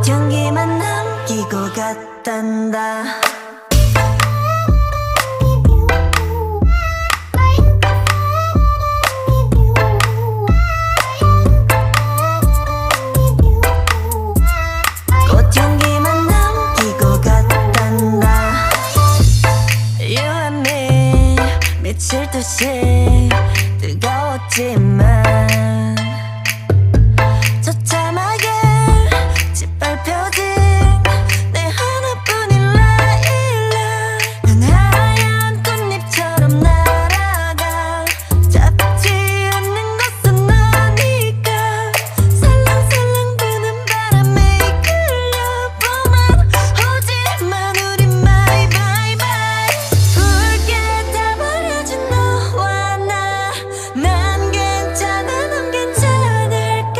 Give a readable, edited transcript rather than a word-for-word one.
꽃향기만 남기고 갔단다. 꽃향기만 남기고 갔단다. You and me 미칠 듯이